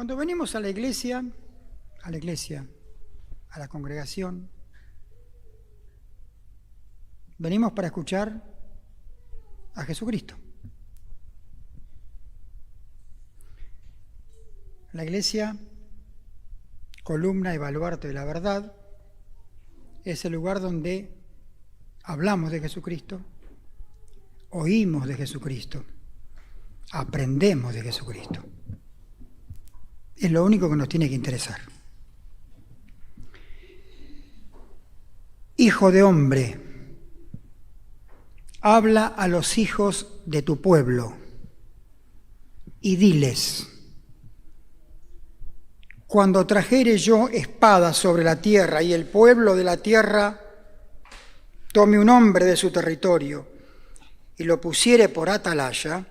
Cuando venimos a la iglesia, a la congregación, venimos para escuchar a Jesucristo. La iglesia, columna y baluarte de la verdad, es el lugar donde hablamos de Jesucristo, oímos de Jesucristo, aprendemos de Jesucristo. Es lo único que nos tiene que interesar. Hijo de hombre, habla a los hijos de tu pueblo y diles: cuando trajere yo espada sobre la tierra y el pueblo de la tierra tome un hombre de su territorio y lo pusiere por atalaya,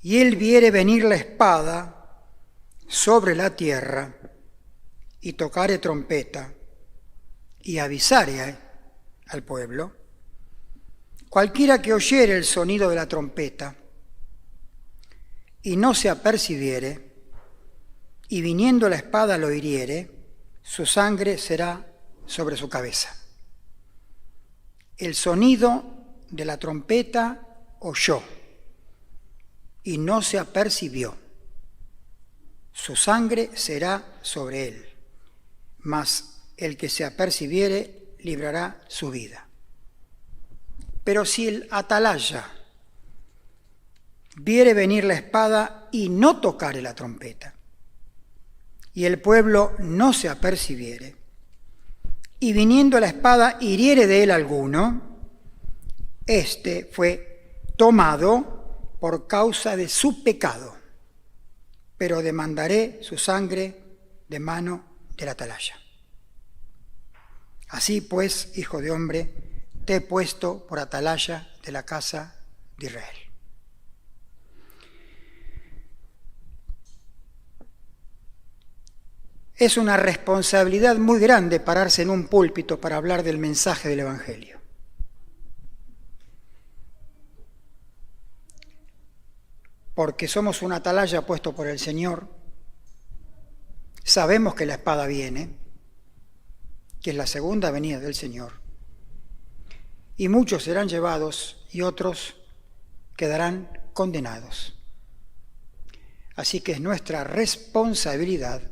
y él viere venir la espada sobre la tierra y tocare trompeta y avisare al pueblo, cualquiera que oyere el sonido de la trompeta y no se apercibiere, y viniendo la espada lo hiriere, su sangre será sobre su cabeza. El sonido de la trompeta oyó y no se apercibió. Su sangre será sobre él, mas el que se apercibiere librará su vida. Pero si el atalaya viere venir la espada y no tocare la trompeta, y el pueblo no se apercibiere, y viniendo la espada hiriere de él alguno, éste fue tomado por causa de su pecado, pero demandaré su sangre de mano del atalaya. Así pues, hijo de hombre, te he puesto por atalaya de la casa de Israel. Es una responsabilidad muy grande pararse en un púlpito para hablar del mensaje del Evangelio. Porque somos una atalaya puesto por el Señor, sabemos que la espada viene, que es la segunda venida del Señor, y muchos serán llevados y otros quedarán condenados. Así que es nuestra responsabilidad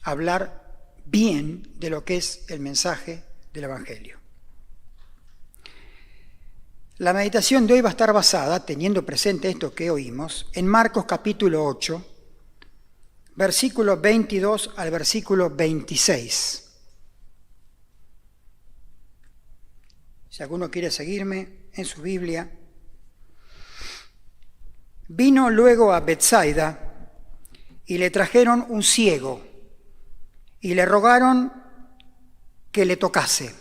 hablar bien de lo que es el mensaje del Evangelio. La meditación de hoy va a estar basada, teniendo presente esto que oímos, en Marcos capítulo 8, versículos 22 al versículo 26. Si alguno quiere seguirme en su Biblia. Vino luego a Betsaida y le trajeron un ciego y le rogaron que le tocase.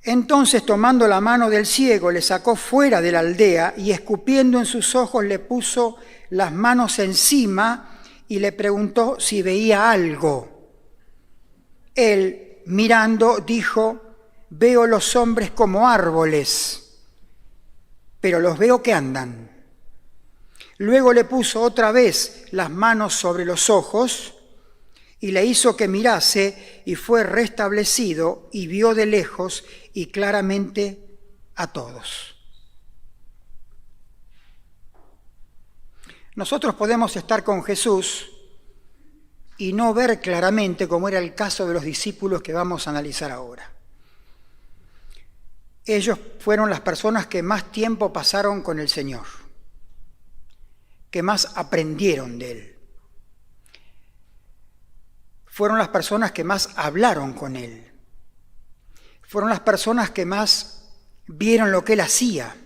Entonces, tomando la mano del ciego, le sacó fuera de la aldea y escupiendo en sus ojos le puso las manos encima y le preguntó si veía algo. Él, mirando, dijo: veo los hombres como árboles, pero los veo que andan. Luego le puso otra vez las manos sobre los ojos y le hizo que mirase, y fue restablecido y vio de lejos y claramente a todos. Nosotros podemos estar con Jesús y no ver claramente, como era el caso de los discípulos que vamos a analizar ahora. Ellos fueron las personas que más tiempo pasaron con el Señor, que más aprendieron de Él. Fueron las personas que más hablaron con Él. Fueron las personas que más vieron lo que Él hacía.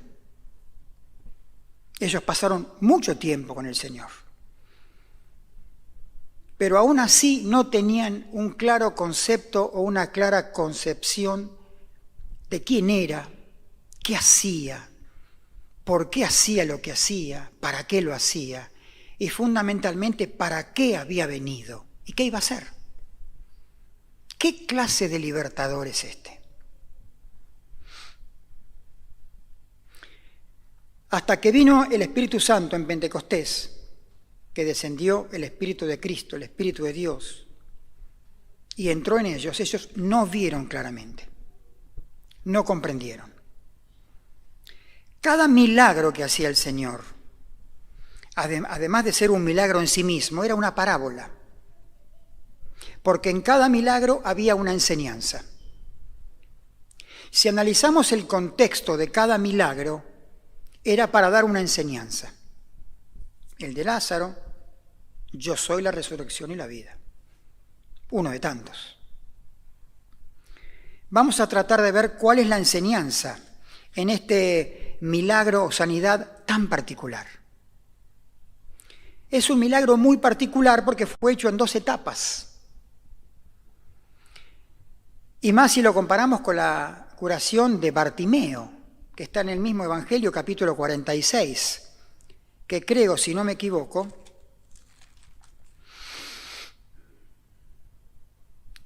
Ellos pasaron mucho tiempo con el Señor. Pero aún así no tenían un claro concepto o una clara concepción de quién era, qué hacía, por qué hacía lo que hacía, para qué lo hacía y fundamentalmente para qué había venido y qué iba a hacer. ¿Qué clase de libertador es este? Hasta que vino el Espíritu Santo en Pentecostés que descendió el Espíritu de Cristo, el Espíritu de Dios, y entró en ellos, ellos no vieron claramente, no comprendieron. Cada milagro que hacía el Señor, además de ser un milagro en sí mismo, era una parábola, porque en cada milagro había una enseñanza. Si analizamos el contexto de cada milagro, era para dar una enseñanza. El de Lázaro, yo soy la resurrección y la vida. Uno de tantos. Vamos a tratar de ver cuál es la enseñanza en este milagro o sanidad tan particular. Es un milagro muy particular porque fue hecho en 2 etapas. Y más si lo comparamos con la curación de Bartimeo, que está en el mismo Evangelio, capítulo 46, que creo, si no me equivoco,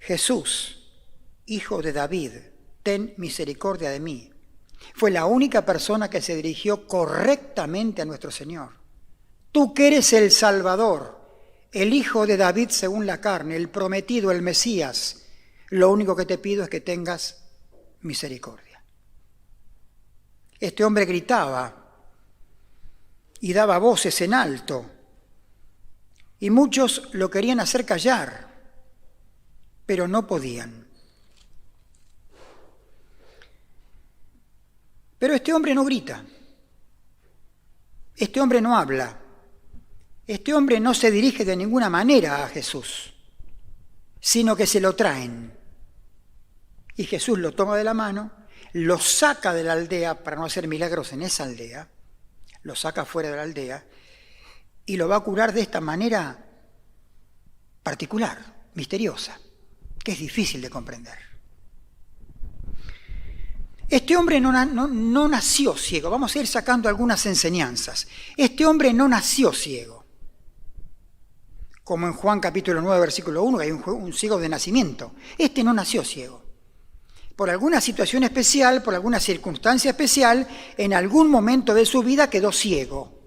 Jesús, hijo de David, ten misericordia de mí. Fue la única persona que se dirigió correctamente a nuestro Señor. Tú que eres el Salvador, el hijo de David según la carne, el prometido, el Mesías, lo único que te pido es que tengas misericordia. Este hombre gritaba y daba voces en alto, y muchos lo querían hacer callar, pero no podían. Pero este hombre no grita, este hombre no habla, este hombre no se dirige de ninguna manera a Jesús, sino que se lo traen. Y Jesús lo toma de la mano, lo saca de la aldea para no hacer milagros en esa aldea, lo saca fuera de la aldea y lo va a curar de esta manera particular, misteriosa, que es difícil de comprender. Este hombre no nació ciego. Vamos a ir sacando algunas enseñanzas. Este hombre no nació ciego. Como en Juan capítulo 9, versículo 1, que hay un ciego de nacimiento. Este no nació ciego. Por alguna situación especial, por alguna circunstancia especial, en algún momento de su vida quedó ciego.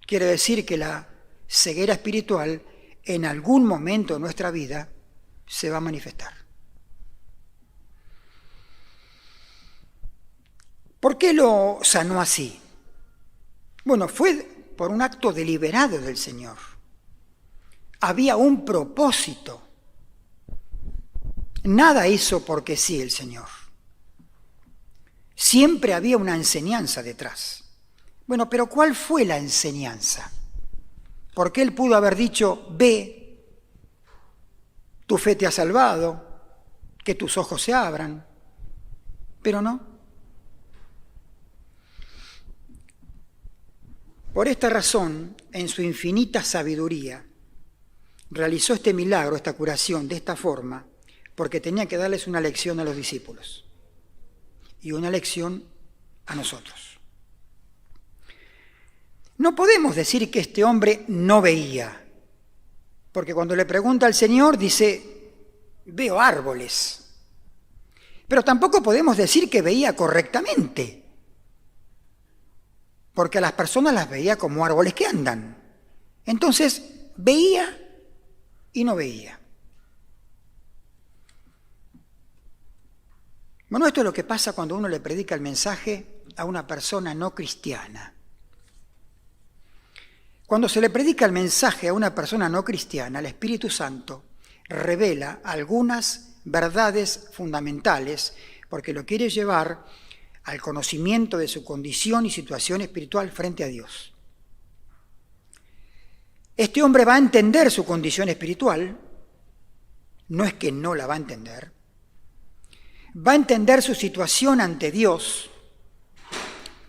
Quiere decir que la ceguera espiritual en algún momento de nuestra vida se va a manifestar. ¿Por qué lo sanó así? Bueno, fue por un acto deliberado del Señor. Había un propósito. Nada hizo porque sí el Señor. Siempre había una enseñanza detrás. Bueno, pero ¿cuál fue la enseñanza? Porque Él pudo haber dicho, ve, tu fe te ha salvado, que tus ojos se abran, pero no. Por esta razón, en su infinita sabiduría, realizó este milagro, esta curación, de esta forma, porque tenía que darles una lección a los discípulos y una lección a nosotros. No podemos decir que este hombre no veía, porque cuando le pregunta al Señor dice, veo árboles. Pero tampoco podemos decir que veía correctamente, porque a las personas las veía como árboles que andan. Entonces, veía y no veía. Bueno, esto es lo que pasa cuando uno le predica el mensaje a una persona no cristiana. Cuando se le predica el mensaje a una persona no cristiana, el Espíritu Santo revela algunas verdades fundamentales porque lo quiere llevar al conocimiento de su condición y situación espiritual frente a Dios. Este hombre va a entender su condición espiritual, no es que no la va a entender, va a entender su situación ante Dios,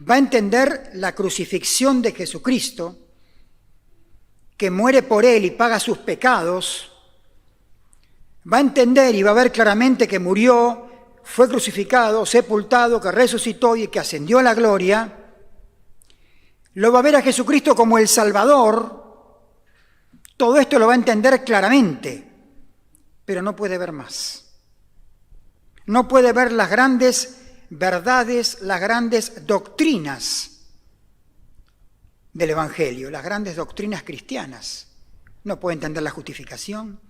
va a entender la crucifixión de Jesucristo, que muere por él y paga sus pecados, va a entender y va a ver claramente que murió, fue crucificado, sepultado, que resucitó y que ascendió a la gloria. Lo va a ver a Jesucristo como el Salvador. Todo esto lo va a entender claramente, pero no puede ver más. No puede ver las grandes verdades, las grandes doctrinas del Evangelio, las grandes doctrinas cristianas. No puede entender la justificación,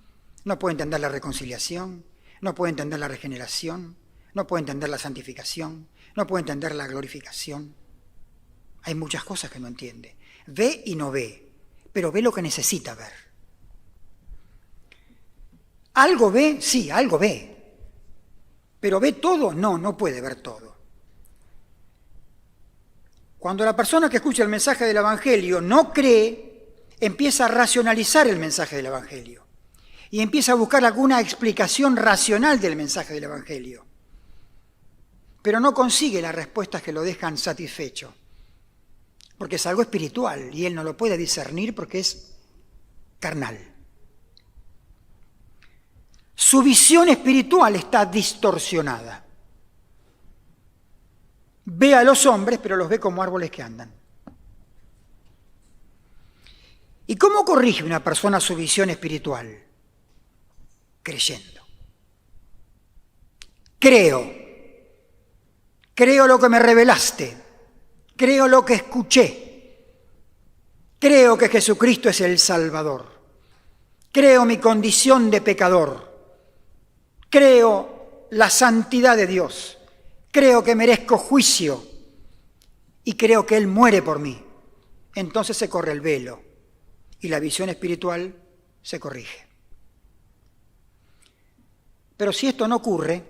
no puede entender la reconciliación, no puede entender la regeneración, no puede entender la santificación, no puede entender la glorificación. Hay muchas cosas que no entiende. Ve y no ve, pero ve lo que necesita ver. ¿Algo ve? Sí, algo ve. ¿Pero ve todo? No, no puede ver todo. Cuando la persona que escucha el mensaje del Evangelio no cree, empieza a racionalizar el mensaje del Evangelio y empieza a buscar alguna explicación racional del mensaje del Evangelio, pero no consigue las respuestas que lo dejan satisfecho, porque es algo espiritual y él no lo puede discernir porque es carnal. Su visión espiritual está distorsionada. Ve a los hombres, pero los ve como árboles que andan. ¿Y cómo corrige una persona su visión espiritual? Creyendo. Creo lo que me revelaste, creo lo que escuché, creo que Jesucristo es el Salvador, creo mi condición de pecador, creo la santidad de Dios, creo que merezco juicio y creo que Él muere por mí. Entonces se corre el velo y la visión espiritual se corrige. Pero si esto no ocurre,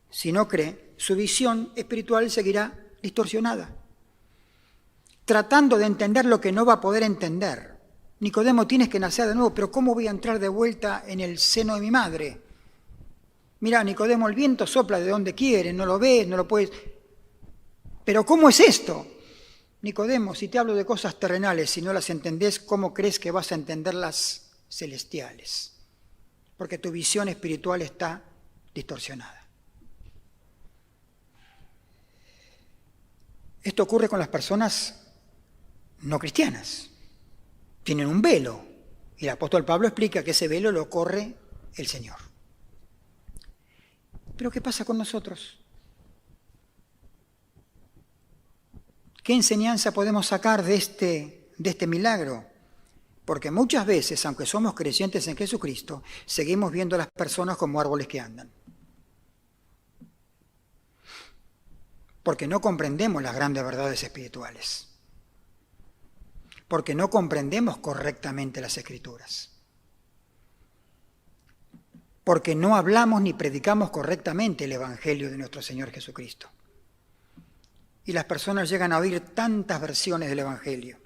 si no cree, su visión espiritual seguirá distorsionada, tratando de entender lo que no va a poder entender. Nicodemo, tienes que nacer de nuevo, pero ¿cómo voy a entrar de vuelta en el seno de mi madre? Mira, Nicodemo, el viento sopla de donde quiere, no lo ves, no lo puedes. ¿Pero cómo es esto? Nicodemo, si te hablo de cosas terrenales, si no las entendés, ¿cómo crees que vas a entender las celestiales? Porque tu visión espiritual está distorsionada. Esto ocurre con las personas no cristianas. Tienen un velo y el apóstol Pablo explica que ese velo lo corre el Señor. Pero ¿qué pasa con nosotros? ¿Qué enseñanza podemos sacar de este milagro? Porque muchas veces, aunque somos creyentes en Jesucristo, seguimos viendo a las personas como árboles que andan. Porque no comprendemos las grandes verdades espirituales. Porque no comprendemos correctamente las Escrituras. Porque no hablamos ni predicamos correctamente el Evangelio de nuestro Señor Jesucristo. Y las personas llegan a oír tantas versiones del Evangelio.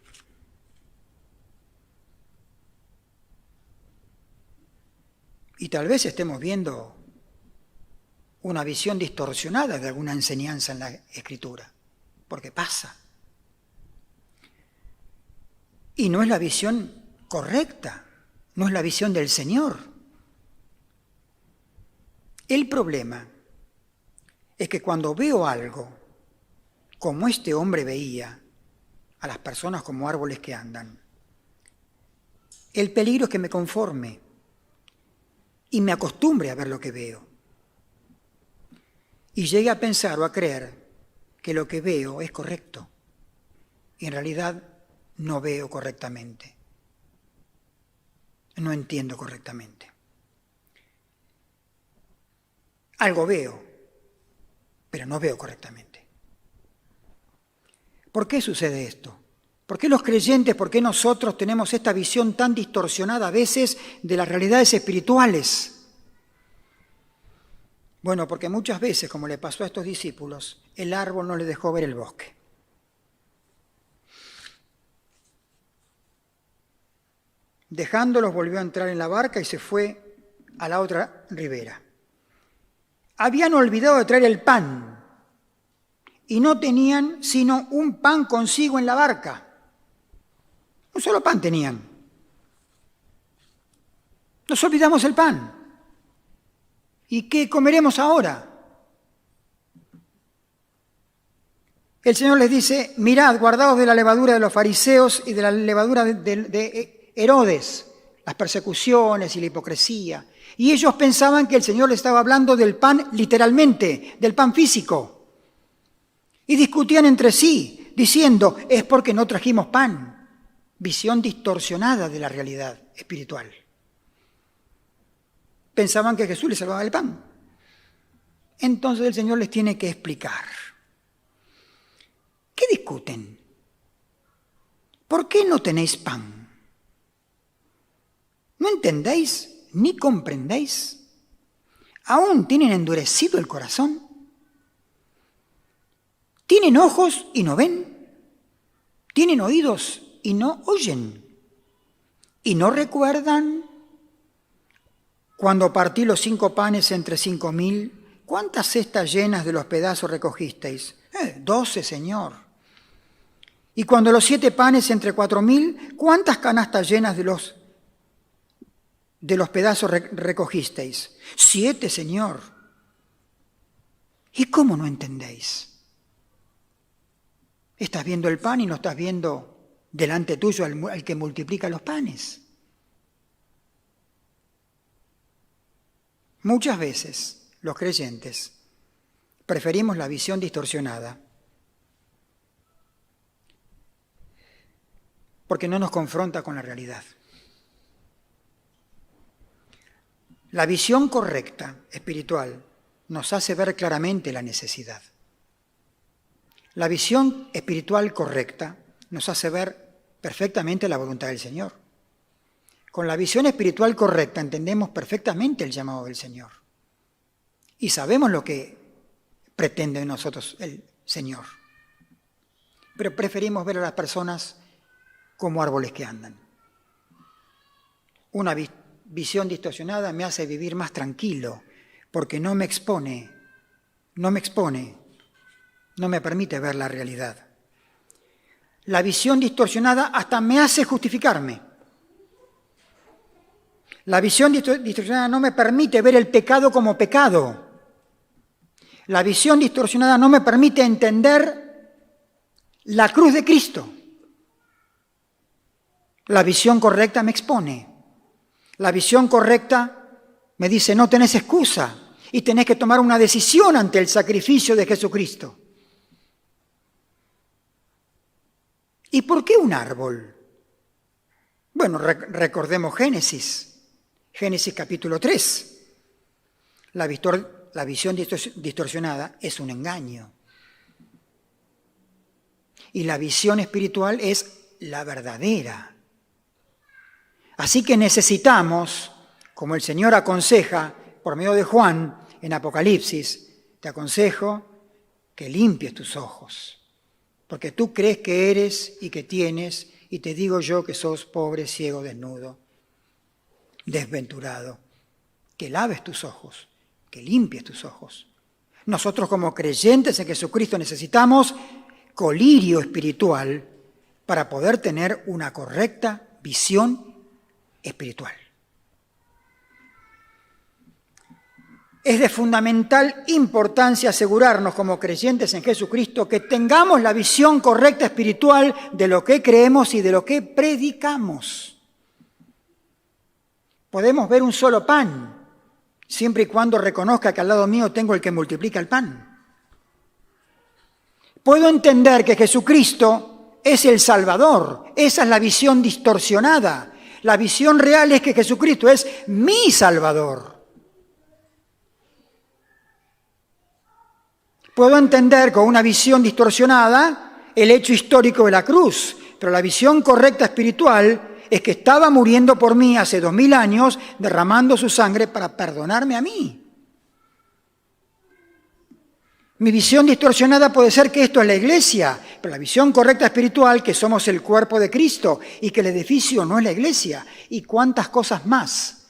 Y tal vez estemos viendo una visión distorsionada de alguna enseñanza en la Escritura, porque pasa. Y no es la visión correcta, no es la visión del Señor. El problema es que cuando veo algo, como este hombre veía a las personas como árboles que andan, el peligro es que me conforme y me acostumbre a ver lo que veo. Y llegue a pensar o a creer que lo que veo es correcto. Y en realidad no veo correctamente. No entiendo correctamente. Algo veo, pero no veo correctamente. ¿Por qué sucede esto? ¿Por qué los creyentes, por qué nosotros tenemos esta visión tan distorsionada a veces de las realidades espirituales? Bueno, porque muchas veces, como le pasó a estos discípulos, el árbol no les dejó ver el bosque. Dejándolos, volvió a entrar en la barca y se fue a la otra ribera. Habían olvidado de traer el pan y no tenían sino un pan consigo en la barca. Un solo pan tenían. Nos olvidamos el pan. ¿Y qué comeremos ahora? El Señor les dice, mirad, guardaos de la levadura de los fariseos y de la levadura de Herodes, las persecuciones y la hipocresía. Y ellos pensaban que el Señor les estaba hablando del pan literalmente, del pan físico. Y discutían entre sí, diciendo, es porque no trajimos pan. Visión distorsionada de la realidad espiritual. Pensaban que Jesús les salvaba el pan. Entonces el Señor les tiene que explicar. ¿Qué discuten? ¿Por qué no tenéis pan? ¿No entendéis ni comprendéis? ¿Aún tienen endurecido el corazón? ¿Tienen ojos y no ven? ¿Tienen oídos y no oyen? ¿Y no recuerdan? Cuando partí los 5 panes entre 5.000, ¿cuántas cestas llenas de los pedazos recogisteis? 12, Señor. Y cuando los 7 panes entre 4.000, ¿cuántas canastas llenas de los pedazos recogisteis? 7, Señor. ¿Y cómo no entendéis? Estás viendo el pan y no estás viendo delante tuyo al que multiplica los panes. Muchas veces los creyentes preferimos la visión distorsionada porque no nos confronta con la realidad. La visión correcta, espiritual, nos hace ver claramente la necesidad. La visión espiritual correcta nos hace ver perfectamente la voluntad del Señor. Con la visión espiritual correcta entendemos perfectamente el llamado del Señor. Y sabemos lo que pretende de nosotros el Señor. Pero preferimos ver a las personas como árboles que andan. Una visión distorsionada me hace vivir más tranquilo, porque no me expone, no me permite ver la realidad. La visión distorsionada hasta me hace justificarme. La visión distorsionada no me permite ver el pecado como pecado. La visión distorsionada no me permite entender la cruz de Cristo. La visión correcta me expone. La visión correcta me dice, no tenés excusa y tenés que tomar una decisión ante el sacrificio de Jesucristo. ¿Y por qué un árbol? Bueno, recordemos Génesis capítulo 3. La visión distorsionada es un engaño. Y la visión espiritual es la verdadera. Así que necesitamos, como el Señor aconseja por medio de Juan en Apocalipsis, te aconsejo que limpies tus ojos, porque tú crees que eres y que tienes, y te digo yo que sos pobre, ciego, desnudo, desventurado. Que laves tus ojos, que limpies tus ojos. Nosotros como creyentes en Jesucristo necesitamos colirio espiritual para poder tener una correcta visión espiritual. Es de fundamental importancia asegurarnos como creyentes en Jesucristo que tengamos la visión correcta espiritual de lo que creemos y de lo que predicamos. Podemos ver un solo pan, siempre y cuando reconozca que al lado mío tengo el que multiplica el pan. Puedo entender que Jesucristo es el Salvador. Esa es la visión distorsionada. La visión real es que Jesucristo es mi Salvador. Puedo entender con una visión distorsionada el hecho histórico de la cruz, pero la visión correcta espiritual es que estaba muriendo por mí hace 2000 años, derramando su sangre para perdonarme a mí. Mi visión distorsionada puede ser que esto es la iglesia, pero la visión correcta espiritual, que somos el cuerpo de Cristo y que el edificio no es la iglesia. Y cuántas cosas más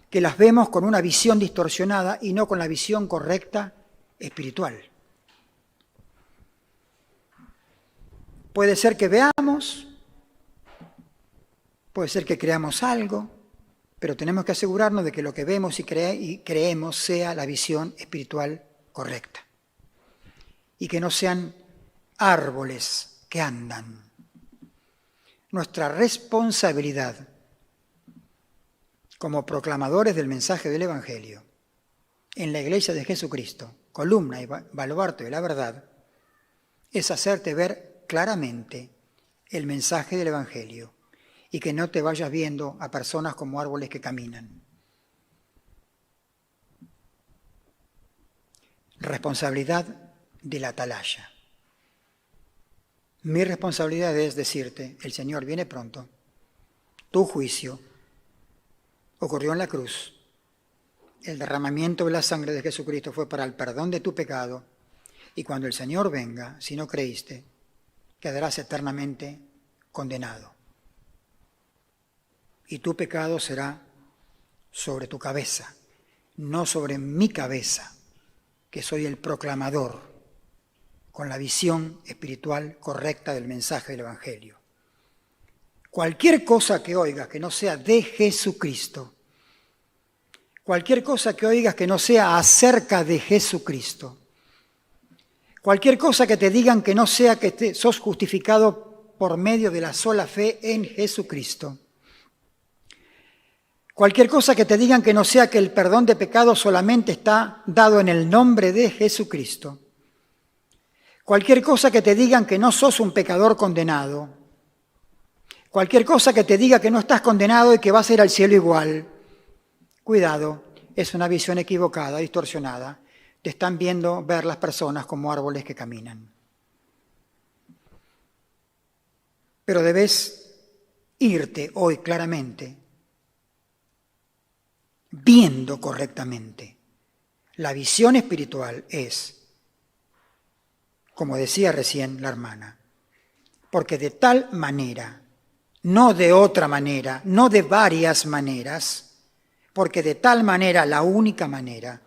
que las vemos con una visión distorsionada y no con la visión correcta espiritual. Puede ser que veamos, puede ser que creamos algo, pero tenemos que asegurarnos de que lo que vemos y creemos sea la visión espiritual correcta. Y que no sean árboles que andan. Nuestra responsabilidad como proclamadores del mensaje del Evangelio en la Iglesia de Jesucristo, columna y baluarte de la verdad, es hacerte ver claramente el mensaje del Evangelio y que no te vayas viendo a personas como árboles que caminan. Responsabilidad de la atalaya. Mi responsabilidad es decirte, el Señor viene pronto, tu juicio ocurrió en la cruz, el derramamiento de la sangre de Jesucristo fue para el perdón de tu pecado, y cuando el Señor venga, si no creíste, quedarás eternamente condenado. Y tu pecado será sobre tu cabeza, no sobre mi cabeza, que soy el proclamador, con la visión espiritual correcta del mensaje del Evangelio. Cualquier cosa que oigas que no sea de Jesucristo, cualquier cosa que oigas que no sea acerca de Jesucristo, cualquier cosa que te digan que no sea que sos justificado por medio de la sola fe en Jesucristo, cualquier cosa que te digan que no sea que el perdón de pecados solamente está dado en el nombre de Jesucristo, cualquier cosa que te digan que no sos un pecador condenado, cualquier cosa que te diga que no estás condenado y que vas a ir al cielo igual, cuidado, es una visión equivocada, distorsionada. Te están viendo ver las personas como árboles que caminan. Pero debes irte hoy claramente, viendo correctamente. La visión espiritual es, como decía recién la hermana, porque de tal manera, no de otra manera, no de varias maneras, porque de tal manera, la única manera,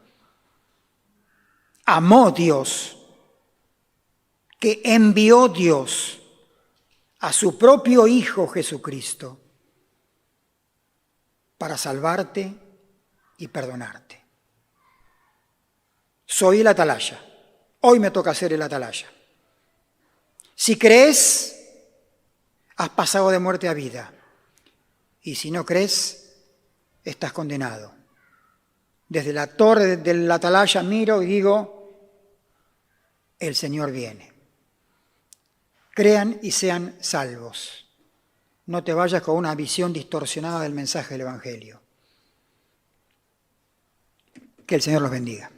amó Dios, que envió Dios a su propio Hijo Jesucristo para salvarte y perdonarte. Soy el atalaya. Hoy me toca ser el atalaya. Si crees, has pasado de muerte a vida. Y si no crees, estás condenado. Desde la torre del atalaya miro y digo, el Señor viene. Crean y sean salvos. No te vayas con una visión distorsionada del mensaje del Evangelio. Que el Señor los bendiga.